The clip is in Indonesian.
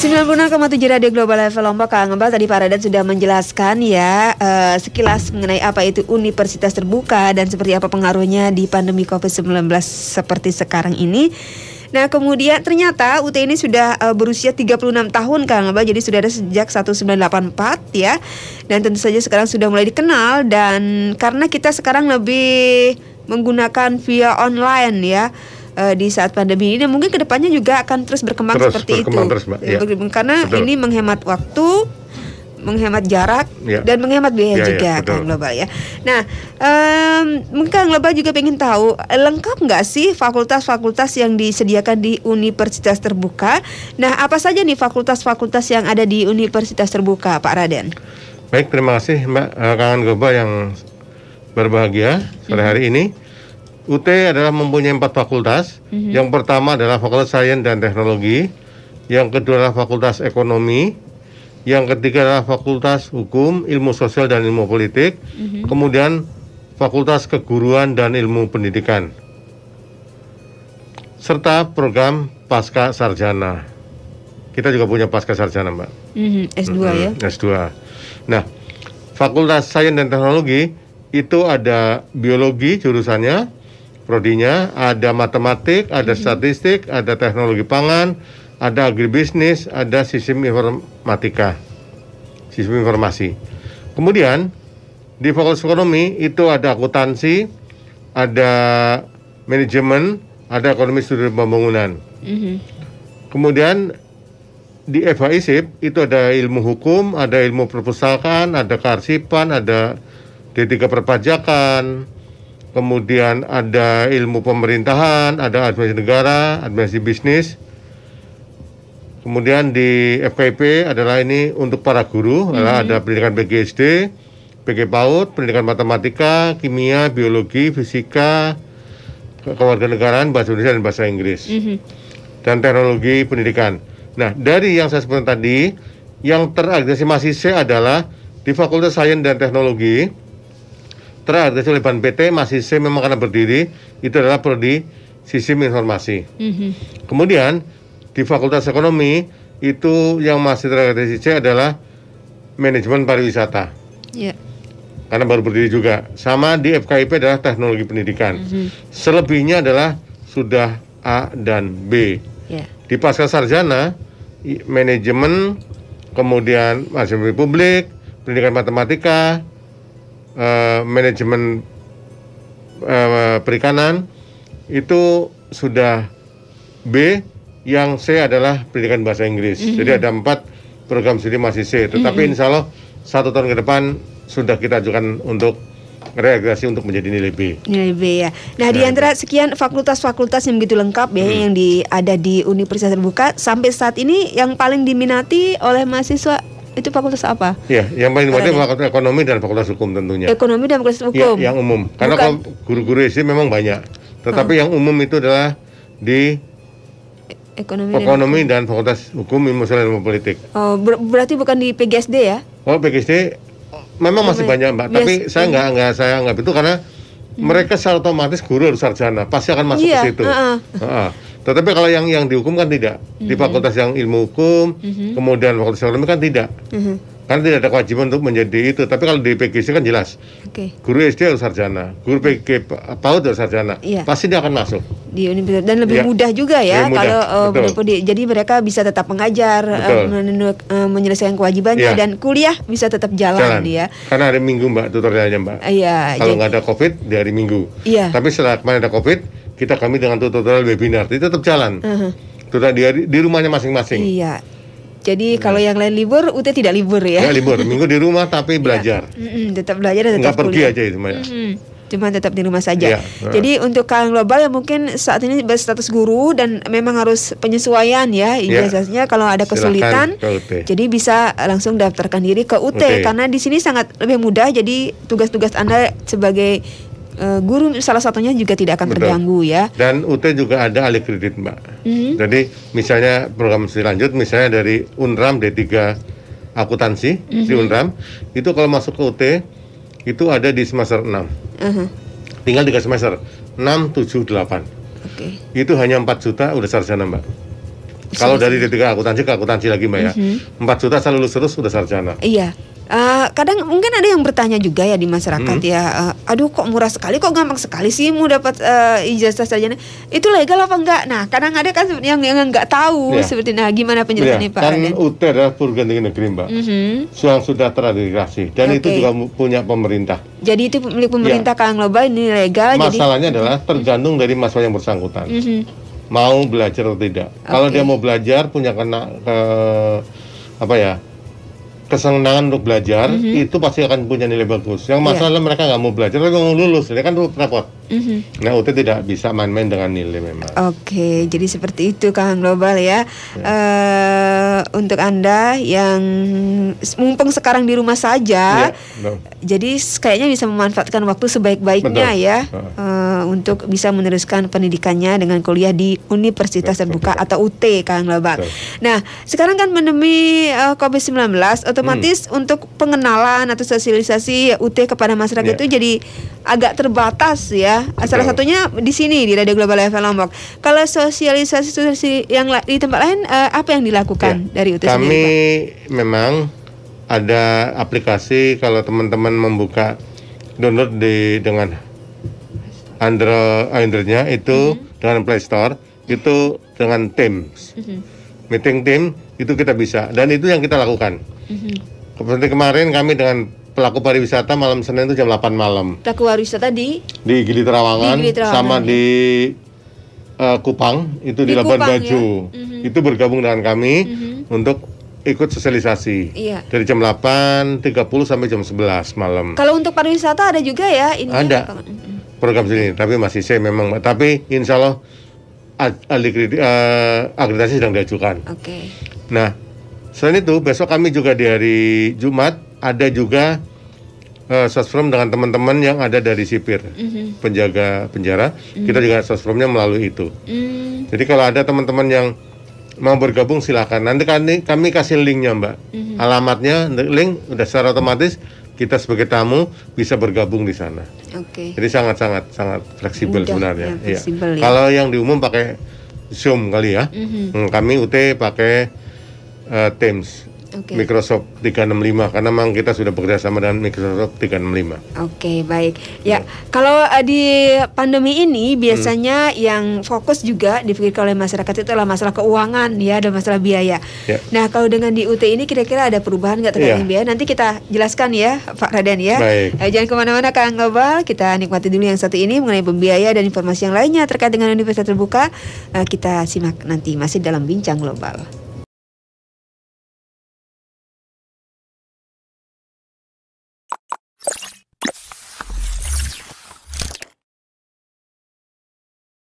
96,7 Radio Global FM Lombok. Kang Ngebal tadi Pak Raden sudah menjelaskan ya sekilas mengenai apa itu universitas terbuka dan seperti apa pengaruhnya di pandemi COVID-19 seperti sekarang ini. Nah kemudian ternyata UT ini sudah berusia 36 tahun Kang Ngebal, jadi sudah ada sejak 1984 ya. Dan tentu saja sekarang sudah mulai dikenal, dan karena kita sekarang lebih menggunakan via online ya, di saat pandemi ini mungkin kedepannya juga akan terus berkembang seperti itu. Terus, Mbak. Ya. Karena Betul. ini menghemat waktu, menghemat jarak, ya, dan menghemat biaya juga Kang Global ya. Nah, mungkin Kang Global juga pengen tahu lengkap nggak sih fakultas-fakultas yang disediakan di universitas terbuka? Nah, apa saja nih fakultas-fakultas yang ada di universitas terbuka, Pak Raden? Baik, terima kasih Mbak Kang Global yang berbahagia sore hari ini. UT adalah mempunyai 4 fakultas. Yang pertama adalah Fakultas Sains dan Teknologi. Yang kedua adalah Fakultas Ekonomi. Yang ketiga adalah Fakultas Hukum, Ilmu Sosial dan Ilmu Politik. Kemudian Fakultas Keguruan dan Ilmu Pendidikan. Serta program Pasca Sarjana. Kita juga punya Pasca Sarjana, Mbak. S2 ya? S2. Nah, Fakultas Sains dan Teknologi itu ada biologi jurusannya, prodinya, ada matematik, ada statistik, ada teknologi pangan, ada agribisnis, ada sistem informatika, sistem informasi. Kemudian di Fakultas Ekonomi itu ada akuntansi, ada manajemen, ada ekonomi studi pembangunan. Kemudian di FHISIP itu ada ilmu hukum, ada ilmu perpustakaan, ada kearsipan, ada D3 perpajakan, kemudian ada ilmu pemerintahan, ada administrasi negara, administrasi bisnis. Kemudian di FKIP adalah ini untuk para guru, ada pendidikan PGSD, PG PAUD, pendidikan matematika, kimia, biologi, fisika, kewarganegaraan, bahasa Indonesia dan bahasa Inggris, dan teknologi pendidikan. Nah, dari yang saya sebutkan tadi, yang teragregasi masih C adalah di Fakultas Sains dan Teknologi, teragregasi oleh Ban PT masih C memang karena berdiri, itu adalah prodi Sistem Informasi. Kemudian di Fakultas Ekonomi itu yang masih teragregasi C adalah Manajemen Pariwisata. Karena baru berdiri juga. Sama di FKIP adalah Teknologi Pendidikan. Selebihnya adalah sudah A dan B. Di Pasca Sarjana, Manajemen, kemudian Manajemen Publik, Pendidikan Matematika, Manajemen Perikanan, itu sudah B. Yang C adalah Pendidikan Bahasa Inggris. Jadi ada 4 program studi masih C. Tetapi insya Allah 1 tahun ke depan sudah kita ajukan untuk reagregasi untuk menjadi nilai B. Nilai B ya. Nah, di antara sekian fakultas-fakultas yang begitu lengkap ya, yang ada di Universitas Terbuka, sampai saat ini yang paling diminati oleh mahasiswa itu fakultas apa? Ya, yang paling diminati Fakultas Ekonomi dan Fakultas Hukum tentunya. Ekonomi dan Fakultas Hukum. Ya, yang umum. Karena kalau guru-guru SD memang banyak. Tetapi yang umum itu adalah di Ekonomi dan Fakultas Hukum, Ilmu Sosial dan Ilmu Politik. Oh, berarti bukan di PGSD ya? Oh, PGSD memang masih banyak, Mbak. Tapi saya nggak itu karena mereka secara otomatis guru harus sarjana, pasti akan masuk ke situ. Tetapi kalau yang dihukum kan tidak. Di fakultas yang ilmu hukum, kemudian fakultas ekonomi kan tidak. Karena tidak ada kewajiban untuk menjadi itu. Tapi kalau di PGSD kan jelas. Guru SD harus sarjana, guru PG PAUD harus sarjana. Pasti dia akan masuk di universitas, dan lebih mudah juga ya kalau jadi mereka bisa tetap mengajar, menyelesaikan kewajibannya, dan kuliah bisa tetap jalan ya. Karena hari Minggu, Mbak, tutorialnya, Mbak. Kalau nggak ada COVID di hari Minggu. Tapi setelah kemarin ada COVID, kami dengan tutorial webinar itu tetap jalan. Di rumahnya masing-masing. Jadi kalau yang lain libur, UT tidak libur ya? Nggak libur, minggu di rumah tapi belajar. Tetap belajar dan tetap kuliah. Nggak pergi aja itu, cuma tetap di rumah saja. Jadi untuk Kang Global yang mungkin saat ini berstatus guru dan memang harus penyesuaian ya, ijazahnya kalau ada kesulitan, jadi bisa langsung daftarkan diri ke UT. Karena di sini sangat lebih mudah. Jadi tugas-tugas Anda sebagai guru salah satunya juga tidak akan terganggu ya. Dan UT juga ada alih kredit, Mbak. Jadi misalnya program studi lanjut, misalnya dari UNRAM D3 akuntansi di UNRAM, itu kalau masuk ke UT itu ada di semester 6. Tinggal 3 semester, 6, 7, 8. Itu hanya 4 juta udah sarjana, Mbak. Kalau dari D3 akuntansi ke akuntansi lagi Mbak ya, 4 juta saya lulus terus sudah sarjana. Iya. Kadang mungkin ada yang bertanya juga ya di masyarakat ya, aduh kok murah sekali, kok gampang sekali sih mau dapat ijazah sarjana, itu legal apa enggak? Nah kadang ada kan yang nggak tahu seperti gimana penjelasannya Pak kan Raden? UT adalah perguruan tinggi negeri Mbak, yang sudah terakreditasi dan itu juga punya pemerintah. Jadi itu milik pemerintah Kang Loba, ini legal. Masalahnya adalah tergantung dari mahasiswa yang bersangkutan, mau belajar atau tidak. Kalau dia mau belajar punya kesenangan untuk belajar, itu pasti akan punya nilai bagus. Yang masalah mereka nggak mau belajar, tapi mau lulus, ini kan repot. Nah, UT tidak bisa main-main dengan nilai memang. Oke, jadi seperti itu Kang Global ya. Untuk Anda yang mumpung sekarang di rumah saja, jadi kayaknya bisa memanfaatkan waktu sebaik-baiknya ya, untuk bisa meneruskan pendidikannya dengan kuliah di Universitas Terbuka atau UT Kang Global. Nah, sekarang kan pandemi COVID-19, otomatis untuk pengenalan atau sosialisasi UT kepada masyarakat itu jadi agak terbatas ya. Salah satunya di sini di Radio Global FM Lombok. Kalau sosialisasi yang di tempat lain apa yang dilakukan dari UT kami sendiri, Pak? Memang ada aplikasi, kalau teman-teman membuka download dengan Android-nya itu dengan Play Store, itu dengan Teams. Meeting team itu kita bisa, dan itu yang kita lakukan. Seperti kemarin kami dengan pelaku pariwisata malam Senin itu jam 8 malam. Pelaku pariwisata di Gili Trawangan, sama di Kupang, itu di Labuan Bajo. Itu bergabung dengan kami untuk ikut sosialisasi. Dari jam 8.30 sampai jam 11 malam. Kalau untuk pariwisata ada juga ya ini? Ada program sini, tapi masih saya memang, tapi insya Allah akreditasi sedang diajukan. Nah, selain itu besok kami juga di hari Jumat ada juga sosrom dengan teman-teman yang ada dari sipir, penjaga penjara. Kita juga sosromnya melalui itu. Jadi kalau ada teman-teman yang mau bergabung silakan. Nanti kami kasih linknya Mbak, alamatnya, link udah secara otomatis kita sebagai tamu bisa bergabung di sana. Jadi sangat fleksibel sebenarnya. Fleksibel, ya. Kalau yang di umum pakai Zoom kali ya. Kami UT pakai Teams. Microsoft 365 karena memang kita sudah bekerja sama dengan Microsoft 365. Baik. Ya, kalau di pandemi ini biasanya yang fokus juga dipikirkan oleh masyarakat itu adalah masalah keuangan ya, dan masalah biaya. Nah, kalau dengan di UT ini kira-kira ada perubahan nggak terkait biaya? Nanti kita jelaskan ya, Pak Raden ya. Jangan kemana-mana Kang Global, kita nikmati dulu yang satu ini mengenai pembiaya dan informasi yang lainnya terkait dengan Universitas Terbuka. Kita simak nanti masih dalam Bincang Global.